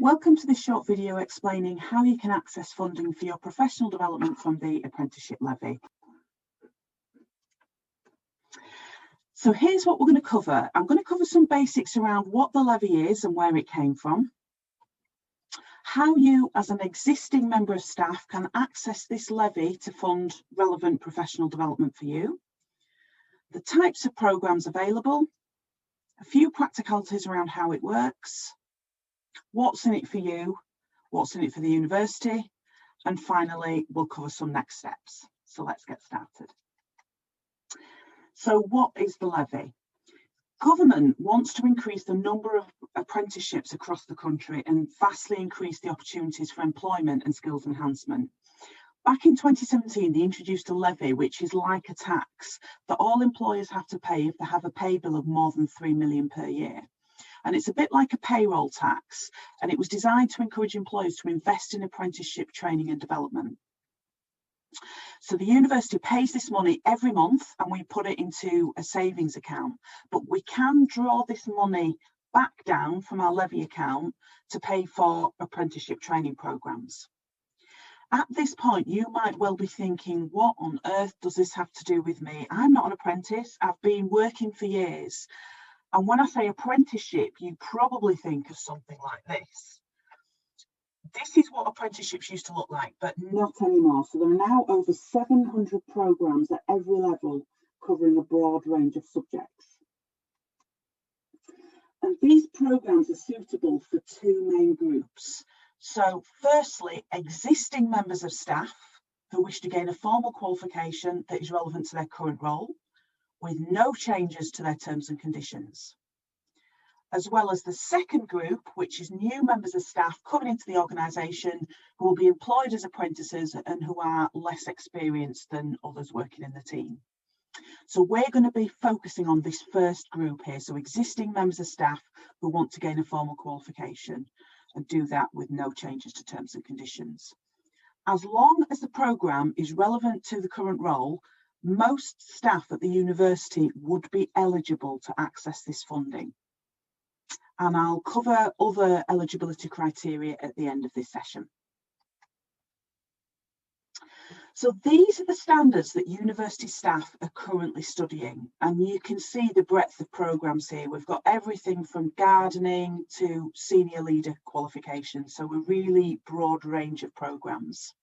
Welcome to this short video explaining how you can access funding for your professional development from the apprenticeship levy. So here's what we're going to cover. I'm going to cover some basics around what the levy is and where it came from, how you as an existing member of staff can access this levy to fund relevant professional development for you, the types of programs available, a few practicalities around how it works, what's in it for you, what's in it for the university, and finally we'll cover some next steps. So let's get started. So what is the levy? Government wants to increase the number of apprenticeships across the country and vastly increase the opportunities for employment and skills enhancement. Back in 2017, they introduced a levy which is like a tax that all employers have to pay if they have a pay bill of more than 3 million per year. And it's a bit like a payroll tax, and it was designed to encourage employers to invest in apprenticeship training and development. So the university pays this money every month and we put it into a savings account, but we can draw this money back down from our levy account to pay for apprenticeship training programs. At this point, you might well be thinking, what on earth does this have to do with me? I'm not an apprentice, I've been working for years. And when I say apprenticeship, you probably think of something like this. This is what apprenticeships used to look like, but not anymore. So there are now over 700 programs at every level covering a broad range of subjects. And these programs are suitable for two main groups. So firstly, existing members of staff who wish to gain a formal qualification that is relevant to their current role, with no changes to their terms and conditions, as well as the second group, which is new members of staff coming into the organisation who will be employed as apprentices and who are less experienced than others working in the team. So we're going to be focusing on this first group here, so existing members of staff who want to gain a formal qualification and do that with no changes to terms and conditions. As long as the programme is relevant to the current role, most staff at the university would be eligible to access this funding. And I'll cover other eligibility criteria at the end of this session. So these are the standards that university staff are currently studying, and you can see the breadth of programs here. We've got everything from gardening to senior leader qualifications, so a really broad range of programs.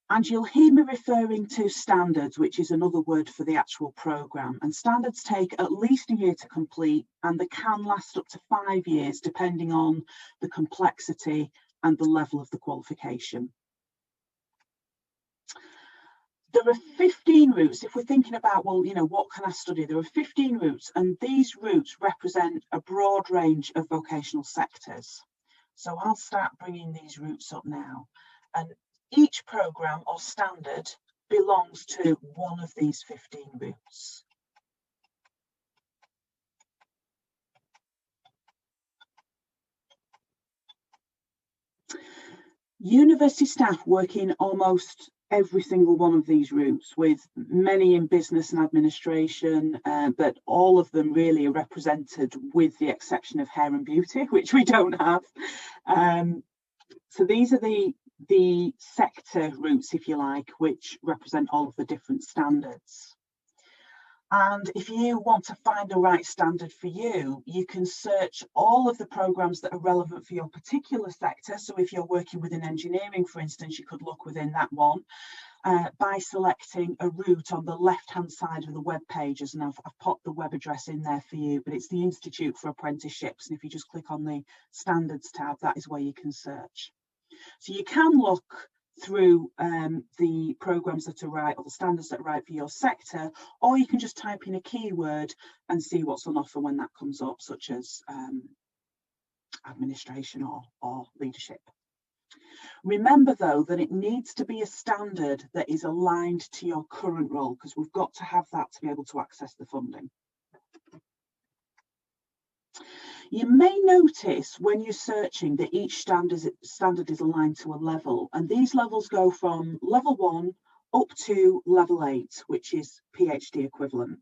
And you'll hear me referring to standards, which is another word for the actual programme. And standards take at least a year to complete, and they can last up to 5 years, depending on the complexity and the level of the qualification. There are 15 routes. If we're thinking about, well, what can I study? There are 15 routes, and these routes represent a broad range of vocational sectors. So I'll start bringing these routes up now. And each programme or standard belongs to one of these 15 routes. University staff work in almost every single one of these routes, with many in business and administration, but all of them really are represented with the exception of hair and beauty, which we don't have. So these are the sector routes, if you like, which represent all of the different standards. And if you want to find the right standard for you, you can search all of the programs that are relevant for your particular sector. So if you're working within engineering, for instance, you could look within that one by selecting a route on the left-hand side of the web pages. And I've popped the web address in there for you, but it's the Institute for Apprenticeships. And if you just click on the standards tab, that is where you can search. So you can look through the programs that are right, or the standards that are right for your sector, or you can just type in a keyword and see what's on offer when that comes up, such as administration or leadership. Remember though that it needs to be a standard that is aligned to your current role, because we've got to have that to be able to access the funding. You may notice when you're searching that each standard is aligned to a level, and these levels go from level 1 up to level 8, which is PhD equivalent.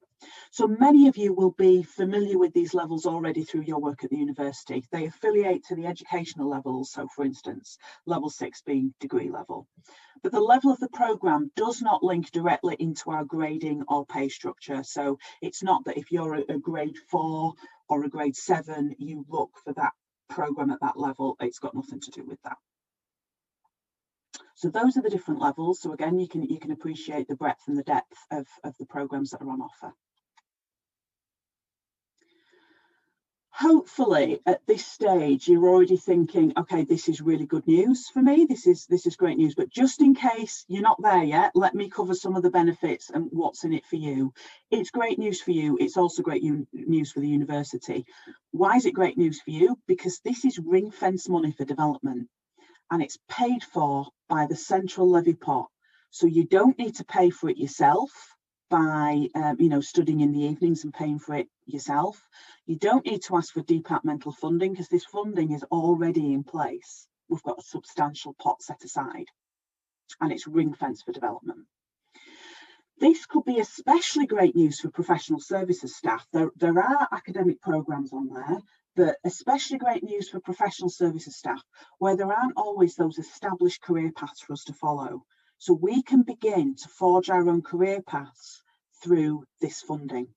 So many of you will be familiar with these levels already through your work at the university. They affiliate to the educational levels. So for instance, level 6 being degree level. But the level of the programme does not link directly into our grading or pay structure. So it's not that if you're a grade 4 or a grade 7, you look for that programme at that level. It's got nothing to do with that. So those are the different levels. So again, you can appreciate the breadth and the depth of the programmes that are on offer. Hopefully at this stage you're already thinking, okay, this is really good news for me, this is great news. But just in case you're not there yet, let me cover some of the benefits and what's in it for you. It's great news for you. It's also great news for the university. Why is it great news for you? Because this is ring-fence money for development, and it's paid for by the central levy pot. So you don't need to pay for it yourself by studying in the evenings and paying for it yourself. You don't need to ask for departmental funding because this funding is already in place. We've got a substantial pot set aside, and it's ring-fence for development. This could be especially great news for professional services staff. There are academic programmes on there, but especially great news for professional services staff where there aren't always those established career paths for us to follow. So we can begin to forge our own career paths through this funding.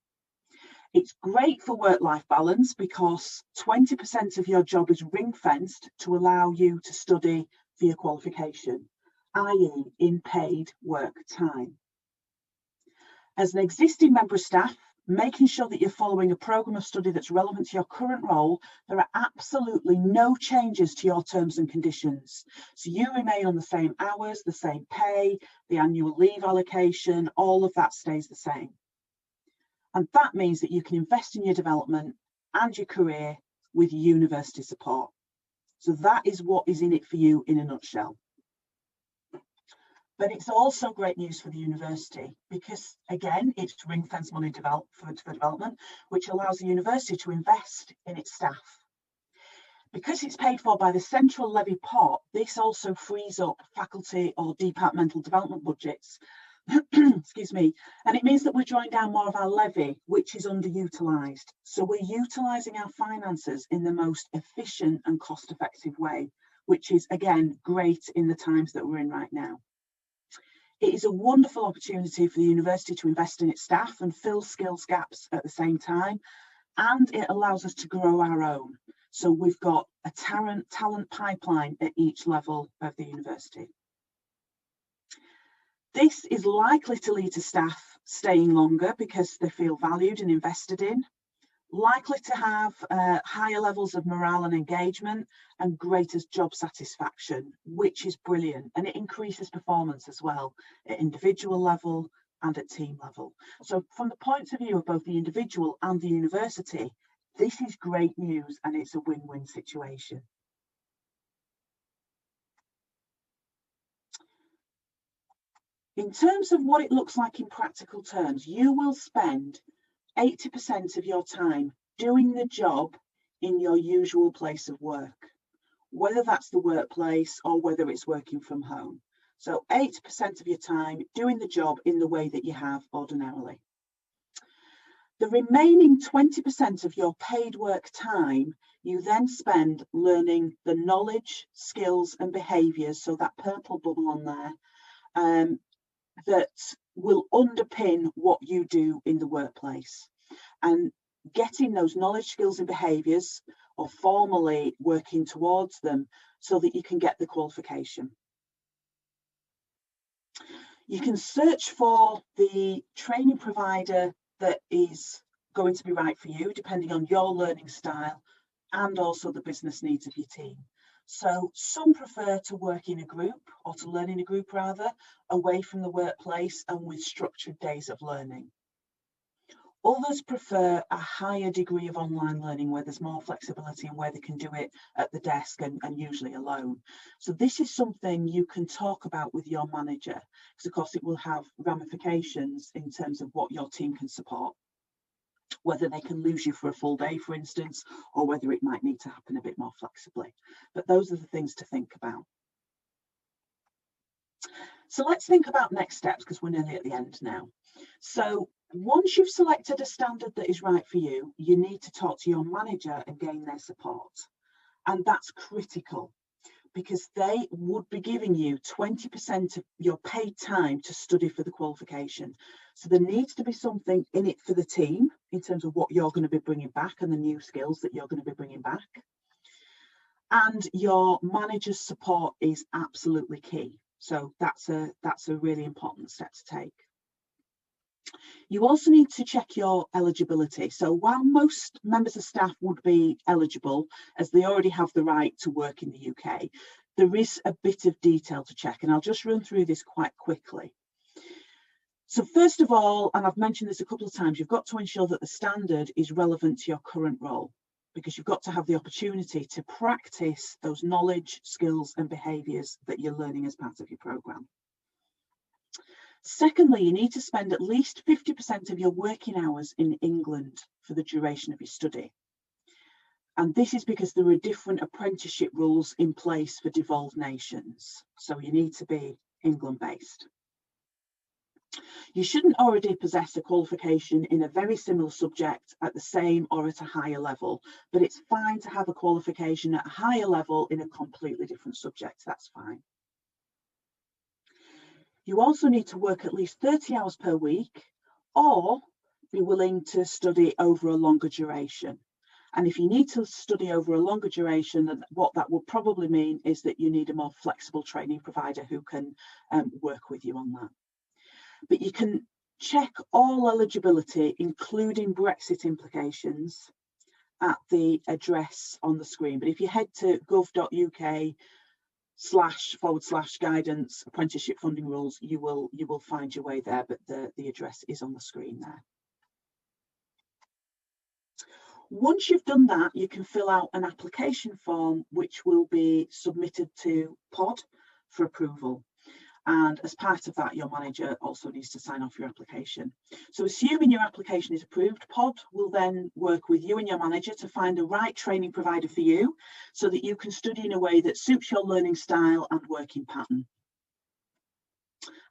It's great for work-life balance because 20% of your job is ring-fenced to allow you to study for your qualification, i.e. in paid work time. As an existing member of staff, making sure that you're following a programme of study that's relevant to your current role, there are absolutely no changes to your terms and conditions. So you remain on the same hours, the same pay, the annual leave allocation, all of that stays the same. And that means that you can invest in your development and your career with university support. So that is what is in it for you in a nutshell. But it's also great news for the university because, again, it's ring-fence money for development, which allows the university to invest in its staff. Because it's paid for by the central levy pot, this also frees up faculty or departmental development budgets, excuse me, and it means that we're drawing down more of our levy, which is underutilised. So we're utilising our finances in the most efficient and cost-effective way, which is, again, great in the times that we're in right now. It is a wonderful opportunity for the university to invest in its staff and fill skills gaps at the same time, and it allows us to grow our own. So we've got a talent pipeline at each level of the university. This is likely to lead to staff staying longer because they feel valued and invested in, likely to have higher levels of morale and engagement and greater job satisfaction, which is brilliant. And it increases performance as well at individual level and at team level. So from the point of view of both the individual and the university, this is great news and it's a win-win situation. In terms of what it looks like in practical terms, you will spend 80% of your time doing the job in your usual place of work, whether that's the workplace or whether it's working from home. So 80% of your time doing the job in the way that you have ordinarily. The remaining 20% of your paid work time, you then spend learning the knowledge, skills and behaviours, so that purple bubble on there, that will underpin what you do in the workplace, and getting those knowledge, skills and behaviours or formally working towards them so that you can get the qualification. You can search for the training provider that is going to be right for you depending on your learning style and also the business needs of your team. So some prefer to work in a group, or to learn in a group rather, away from the workplace and with structured days of learning. Others prefer a higher degree of online learning where there's more flexibility and where they can do it at the desk and usually alone. So this is something you can talk about with your manager, because of course it will have ramifications in terms of what your team can support, whether they can lose you for a full day, for instance, or whether it might need to happen a bit more flexibly. But those are the things to think about. So let's think about next steps, because we're nearly at the end now. So Once you've selected a standard that is right for you, you need to talk to your manager and gain their support. And that's critical, because they would be giving you 20% of your paid time to study for the qualification. So there needs to be something in it for the team in terms of what you're going to be bringing back and the new skills that you're going to be bringing back. And your manager's support is absolutely key. So that's a really important step to take. You also need to check your eligibility. So while most members of staff would be eligible, as they already have the right to work in the UK, there is a bit of detail to check, and I'll just run through this quite quickly. So first of all, and I've mentioned this a couple of times, you've got to ensure that the standard is relevant to your current role, because you've got to have the opportunity to practice those knowledge, skills and behaviours that you're learning as part of your programme. Secondly, you need to spend at least 50% of your working hours in England for the duration of your study. And this is because there are different apprenticeship rules in place for devolved nations. So you need to be England-based. You shouldn't already possess a qualification in a very similar subject at the same or at a higher level, but it's fine to have a qualification at a higher level in a completely different subject. That's fine. You also need to work at least 30 hours per week or be willing to study over a longer duration. And if you need to study over a longer duration, then what that will probably mean is that you need a more flexible training provider who can work with you on that. But you can check all eligibility, including Brexit implications, at the address on the screen. But if you head to gov.uk//guidance apprenticeship funding rules, you will find your way there, but the address is on the screen there. Once you've done that, you can fill out an application form which will be submitted to POD for approval. And as part of that, your manager also needs to sign off your application. So assuming your application is approved, POD will then work with you and your manager to find the right training provider for you so that you can study in a way that suits your learning style and working pattern.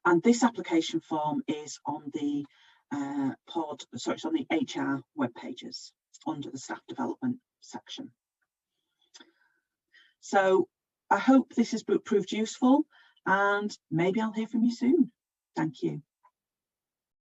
And this application form is on the it's on the HR web pages under the staff development section. So I hope this has proved useful, and maybe I'll hear from you soon. Thank you.